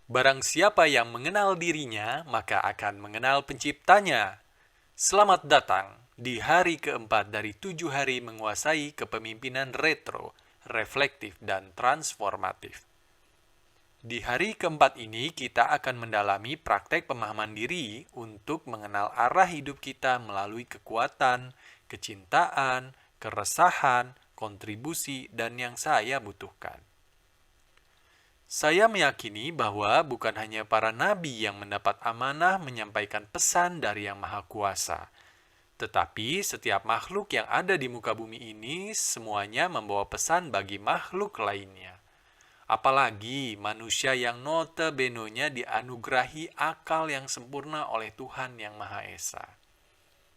Barang siapa yang mengenal dirinya, maka akan mengenal penciptanya. Selamat datang di hari keempat dari 7 hari menguasai kepemimpinan retro, reflektif, dan transformatif. Di hari keempat ini, kita akan mendalami praktek pemahaman diri untuk mengenal arah hidup kita melalui kekuatan, kecintaan, keresahan, kontribusi, dan yang saya butuhkan. Saya meyakini bahwa bukan hanya para nabi yang mendapat amanah menyampaikan pesan dari Yang Maha Kuasa, tetapi setiap makhluk yang ada di muka bumi ini semuanya membawa pesan bagi makhluk lainnya. Apalagi manusia yang notabene-nya dianugerahi akal yang sempurna oleh Tuhan Yang Maha Esa.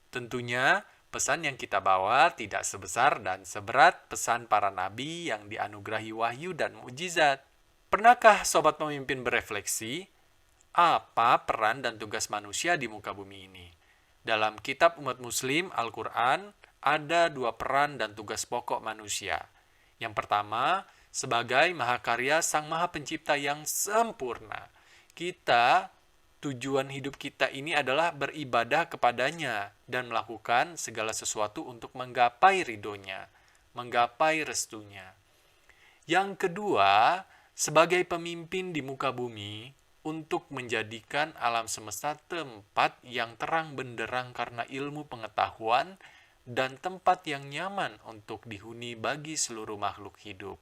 Tentunya, pesan yang kita bawa tidak sebesar dan seberat pesan para nabi yang dianugerahi wahyu dan mukjizat. Pernahkah sobat pemimpin berefleksi, apa peran dan tugas manusia di muka bumi ini? Dalam kitab umat muslim, Al-Quran, ada 2 peran dan tugas pokok manusia. Yang pertama, sebagai mahakarya Sang Maha Pencipta yang sempurna. Tujuan hidup kita ini adalah beribadah kepadanya dan melakukan segala sesuatu untuk menggapai ridhonya, menggapai restunya. Yang kedua, sebagai pemimpin di muka bumi, untuk menjadikan alam semesta tempat yang terang benderang karena ilmu pengetahuan dan tempat yang nyaman untuk dihuni bagi seluruh makhluk hidup.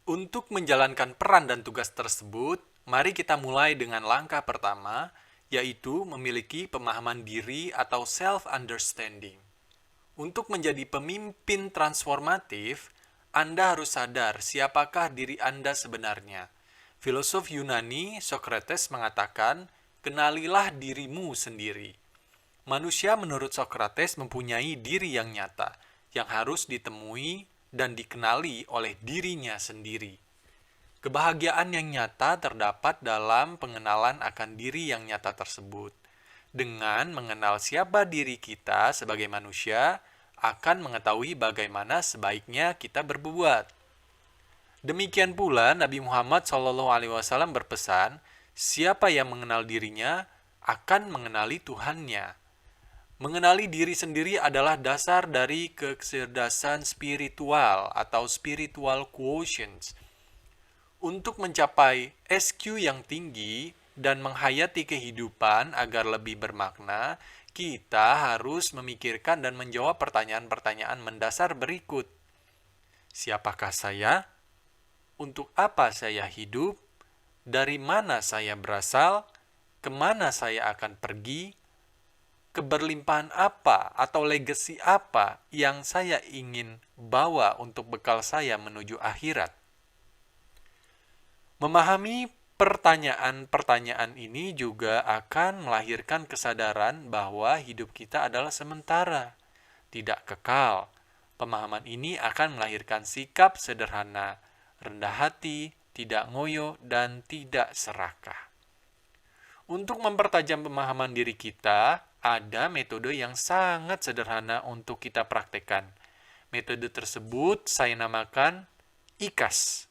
Untuk menjalankan peran dan tugas tersebut, mari kita mulai dengan langkah pertama, yaitu memiliki pemahaman diri atau self-understanding. Untuk menjadi pemimpin transformatif, Anda harus sadar siapakah diri Anda sebenarnya. Filosof Yunani, Socrates mengatakan, kenalilah dirimu sendiri. Manusia menurut Socrates mempunyai diri yang nyata, yang harus ditemui dan dikenali oleh dirinya sendiri. Kebahagiaan yang nyata terdapat dalam pengenalan akan diri yang nyata tersebut. Dengan mengenal siapa diri kita sebagai manusia, akan mengetahui bagaimana sebaiknya kita berbuat. Demikian pula Nabi Muhammad SAW berpesan, siapa yang mengenal dirinya akan mengenali Tuhannya. Mengenali diri sendiri adalah dasar dari kecerdasan spiritual atau spiritual quotient. Untuk mencapai SQ yang tinggi dan menghayati kehidupan agar lebih bermakna, kita harus memikirkan dan menjawab pertanyaan-pertanyaan mendasar berikut. Siapakah saya? Untuk apa saya hidup? Dari mana saya berasal? Kemana saya akan pergi? Keberlimpahan apa atau legasi apa yang saya ingin bawa untuk bekal saya menuju akhirat? Memahami pertanyaan-pertanyaan ini juga akan melahirkan kesadaran bahwa hidup kita adalah sementara, tidak kekal. Pemahaman ini akan melahirkan sikap sederhana, rendah hati, tidak ngoyo, dan tidak serakah. Untuk mempertajam pemahaman diri kita, ada metode yang sangat sederhana untuk kita praktekkan. Metode tersebut saya namakan IKAS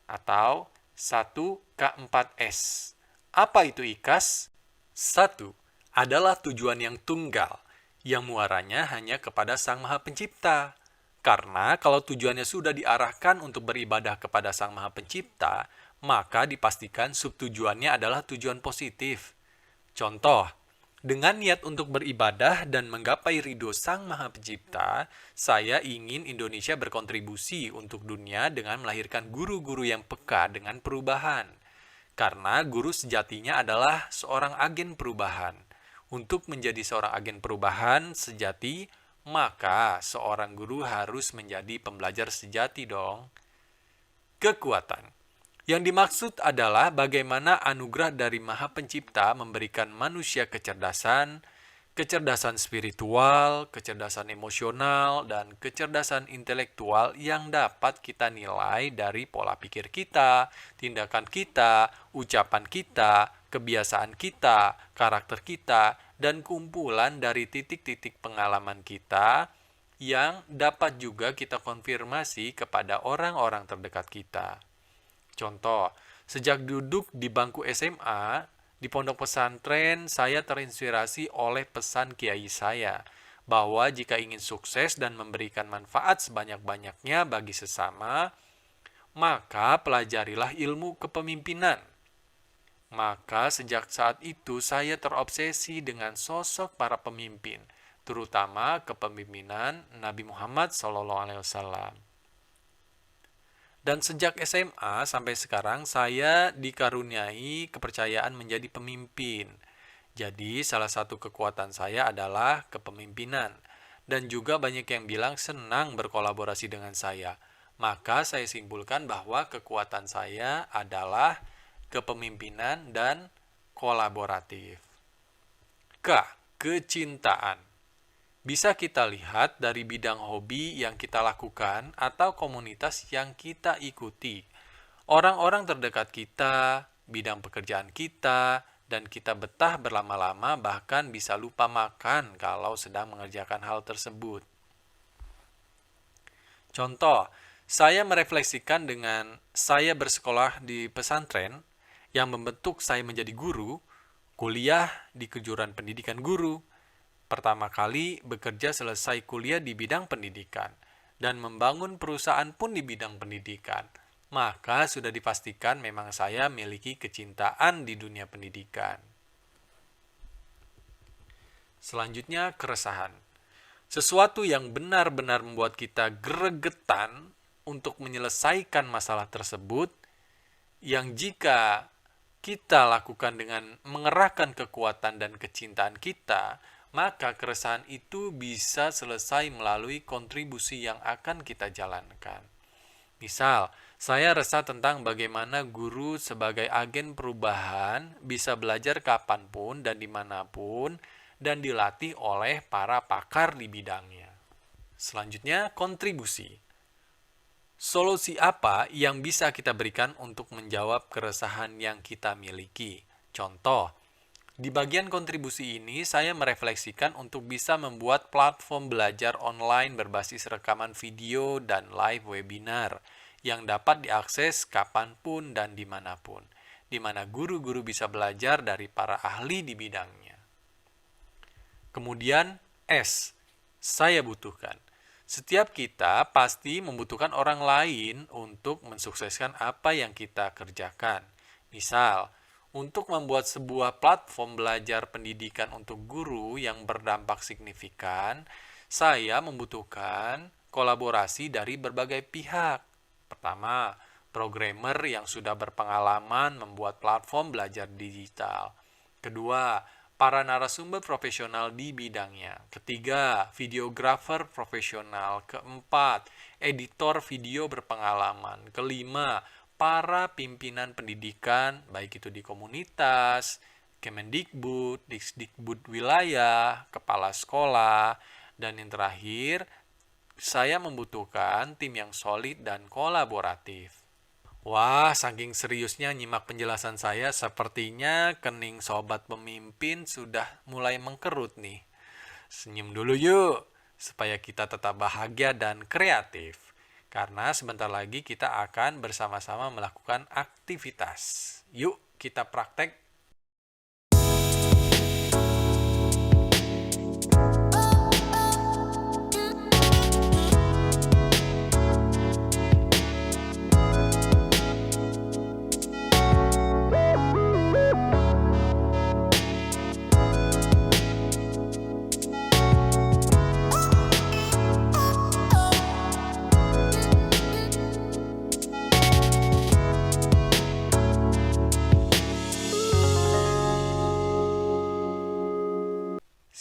atau 1K4S. Apa itu IKAS? 1. Adalah tujuan yang tunggal, yang muaranya hanya kepada Sang Maha Pencipta. Karena kalau tujuannya sudah diarahkan untuk beribadah kepada Sang Maha Pencipta, maka dipastikan subtujuannya adalah tujuan positif. Contoh, dengan niat untuk beribadah dan menggapai ridho Sang Maha Pencipta, saya ingin Indonesia berkontribusi untuk dunia dengan melahirkan guru-guru yang peka dengan perubahan. Karena guru sejatinya adalah seorang agen perubahan. Untuk menjadi seorang agen perubahan sejati, maka seorang guru harus menjadi pembelajar sejati dong. Kekuatan. Yang dimaksud adalah bagaimana anugerah dari Maha Pencipta memberikan manusia kecerdasan, kecerdasan spiritual, kecerdasan emosional, dan kecerdasan intelektual yang dapat kita nilai dari pola pikir kita, tindakan kita, ucapan kita, kebiasaan kita, karakter kita, dan kumpulan dari titik-titik pengalaman kita yang dapat juga kita konfirmasi kepada orang-orang terdekat kita. Contoh, Sejak duduk di bangku SMA, di pondok pesantren, saya terinspirasi oleh pesan kiai saya, bahwa jika ingin sukses dan memberikan manfaat sebanyak-banyaknya bagi sesama, maka pelajarilah ilmu kepemimpinan. Maka sejak saat itu saya terobsesi dengan sosok para pemimpin, terutama kepemimpinan Nabi Muhammad SAW. Dan sejak SMA sampai sekarang saya dikaruniai kepercayaan menjadi pemimpin. Jadi salah satu kekuatan saya adalah kepemimpinan. Dan juga banyak yang bilang senang berkolaborasi dengan saya. Maka saya simpulkan bahwa kekuatan saya adalah kepemimpinan dan kolaboratif. K. Kecintaan. Bisa kita lihat dari bidang hobi yang kita lakukan atau komunitas yang kita ikuti. Orang-orang terdekat kita, bidang pekerjaan kita, dan kita betah berlama-lama bahkan bisa lupa makan kalau sedang mengerjakan hal tersebut. Contoh, saya merefleksikan dengan saya bersekolah di pesantren yang membentuk saya menjadi guru, kuliah di kejuruan pendidikan guru, pertama kali bekerja selesai kuliah di bidang pendidikan, dan membangun perusahaan pun di bidang pendidikan. Maka sudah dipastikan memang saya memiliki kecintaan di dunia pendidikan. Selanjutnya, keresahan. Sesuatu yang benar-benar membuat kita gregetan untuk menyelesaikan masalah tersebut, yang jika kita lakukan dengan mengerahkan kekuatan dan kecintaan kita, maka keresahan itu bisa selesai melalui kontribusi yang akan kita jalankan. Misal, saya resah tentang bagaimana guru sebagai agen perubahan bisa belajar kapanpun dan dimanapun dan dilatih oleh para pakar di bidangnya. Selanjutnya, kontribusi. Solusi apa yang bisa kita berikan untuk menjawab keresahan yang kita miliki? Contoh, di bagian kontribusi ini, saya merefleksikan untuk bisa membuat platform belajar online berbasis rekaman video dan live webinar yang dapat diakses kapanpun dan dimanapun, di mana guru-guru bisa belajar dari para ahli di bidangnya. Kemudian, S. Saya butuhkan. Setiap kita pasti membutuhkan orang lain untuk mensukseskan apa yang kita kerjakan. Misal, untuk membuat sebuah platform belajar pendidikan untuk guru yang berdampak signifikan, saya membutuhkan kolaborasi dari berbagai pihak. Pertama, programmer yang sudah berpengalaman membuat platform belajar digital. Kedua, para narasumber profesional di bidangnya. Ketiga, videografer profesional. Keempat, editor video berpengalaman. Kelima, para pimpinan pendidikan, baik itu di komunitas, Kemendikbud, Disdikbud wilayah, kepala sekolah, dan yang terakhir, saya membutuhkan tim yang solid dan kolaboratif. Wah, saking seriusnya nyimak penjelasan saya, sepertinya kening sobat pemimpin sudah mulai mengkerut nih. Senyum dulu yuk, supaya kita tetap bahagia dan kreatif. Karena sebentar lagi kita akan bersama-sama melakukan aktivitas. Yuk, kita praktek.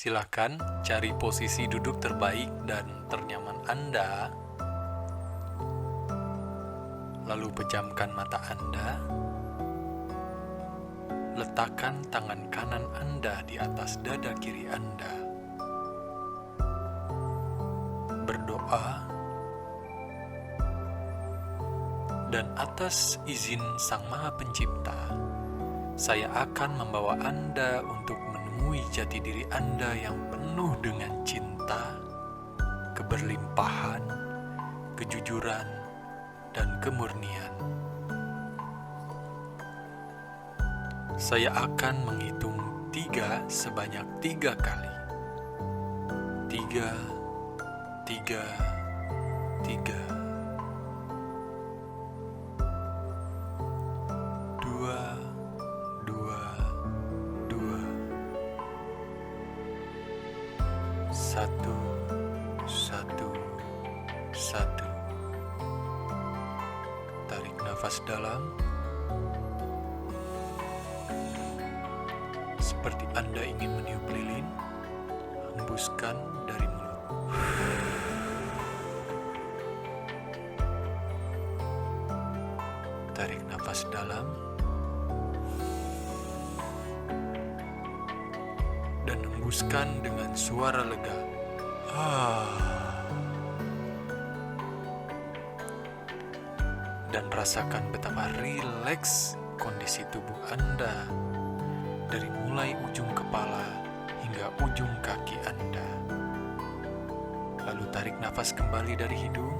Silakan cari posisi duduk terbaik dan ternyaman Anda. Lalu pejamkan mata Anda. Letakkan tangan kanan Anda di atas dada kiri Anda. Berdoa. Dan atas izin Sang Maha Pencipta, saya akan membawa Anda untuk menemui jati diri Anda yang penuh dengan cinta, keberlimpahan, kejujuran, dan kemurnian. Saya akan menghitung 3 sebanyak 3 kali. 3, 3, 3. 2, 2, 2. 1, 1, 1. Tarik nafas dalam. Seperti Anda ingin meniup lilin, hembuskan dari mulut. Tarik nafas dalam dan hembuskan dengan suara lega. Dan rasakan betapa rileks kondisi tubuh Anda dari mulai ujung kepala hingga ujung kaki Anda. Lalu tarik nafas kembali dari hidung.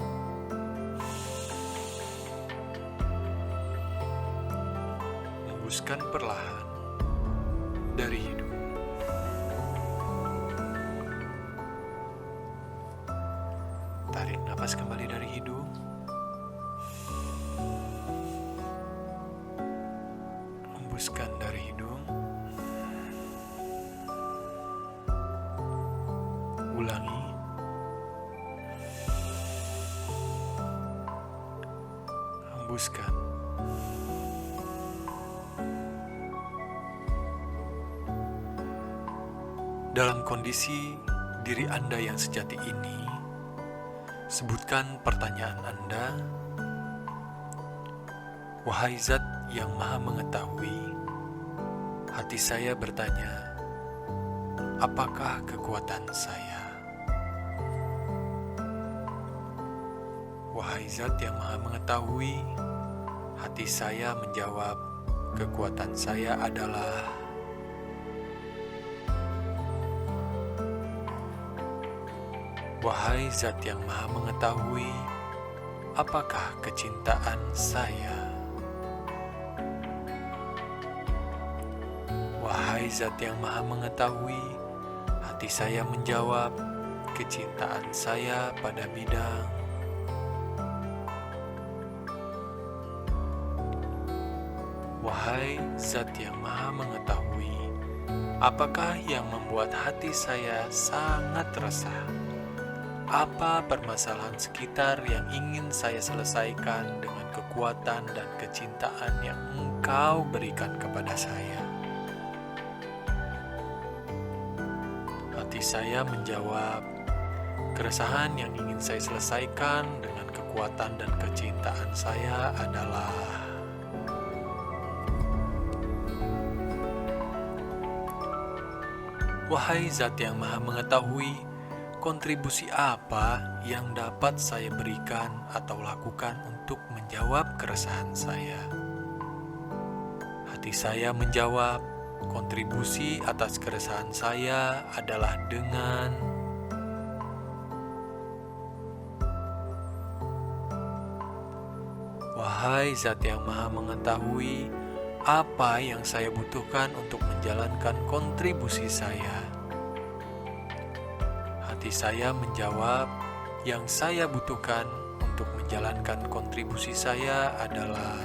Hembuskan perlahan dari hidung. Tarik nafas kembali dari hidung. Hembuskan dari hidung. Ulangi. Hembuskan. Dalam kondisi diri Anda yang sejati ini, sebutkan pertanyaan Anda. Wahai Zat yang Maha Mengetahui, hati saya bertanya, apakah kekuatan saya? Wahai Zat yang Maha Mengetahui, hati saya menjawab, kekuatan saya adalah... Wahai Zat yang Maha Mengetahui, apakah kecintaan saya? Wahai Zat yang Maha Mengetahui, hati saya menjawab, kecintaan saya pada bidang... Wahai Zat yang Maha Mengetahui, apakah yang membuat hati saya sangat resah? Apa permasalahan sekitar yang ingin saya selesaikan dengan kekuatan dan kecintaan yang Engkau berikan kepada saya? Hati saya menjawab, keresahan yang ingin saya selesaikan dengan kekuatan dan kecintaan saya adalah... Wahai Zat yang Maha Mengetahui, kontribusi apa yang dapat saya berikan atau lakukan untuk menjawab keresahan saya? Hati saya menjawab, kontribusi atas keresahan saya adalah dengan... Wahai Zat yang Maha Mengetahui, apa yang saya butuhkan untuk menjalankan kontribusi saya? Hati saya menjawab, yang saya butuhkan untuk menjalankan kontribusi saya adalah...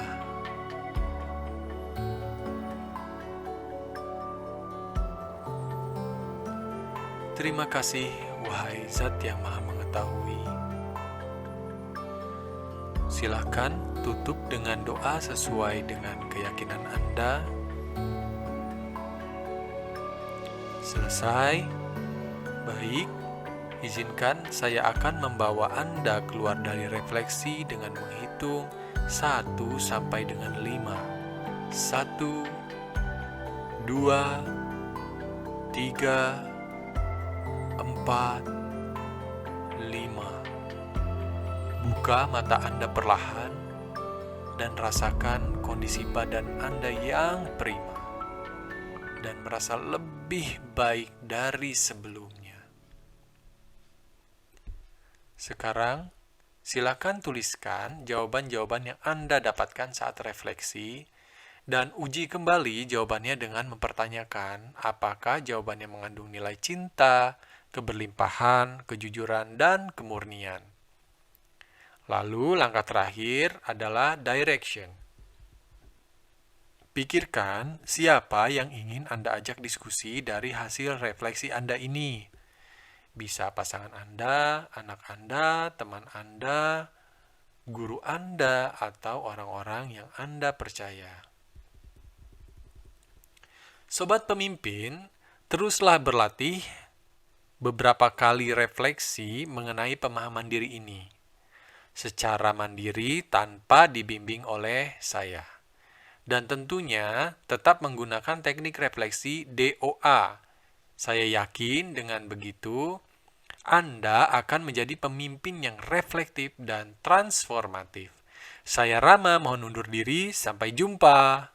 Terima kasih, wahai Zat yang Maha Mengetahui. Silakan tutup dengan doa sesuai dengan keyakinan Anda. Selesai. Baik. Izinkan saya akan membawa Anda keluar dari refleksi dengan menghitung 1 sampai dengan 5. 1, 2, 3, 4, 5. Buka mata Anda perlahan dan rasakan kondisi badan Anda yang prima dan merasa lebih baik dari sebelumnya. Sekarang, silakan tuliskan jawaban-jawaban yang Anda dapatkan saat refleksi Dan uji kembali jawabannya dengan mempertanyakan apakah jawabannya mengandung nilai cinta, keberlimpahan, kejujuran, dan kemurnian. Lalu langkah terakhir adalah direction. Pikirkan siapa yang ingin Anda ajak diskusi dari hasil refleksi Anda ini. Bisa pasangan Anda, anak Anda, teman Anda, guru Anda, atau orang-orang yang Anda percaya. Sobat pemimpin, teruslah berlatih beberapa kali refleksi mengenai pemahaman diri ini secara mandiri tanpa dibimbing oleh saya. Dan tentunya tetap menggunakan teknik refleksi DOA. Saya yakin dengan begitu, Anda akan menjadi pemimpin yang reflektif dan transformatif. Saya Rama, mohon undur diri. Sampai jumpa.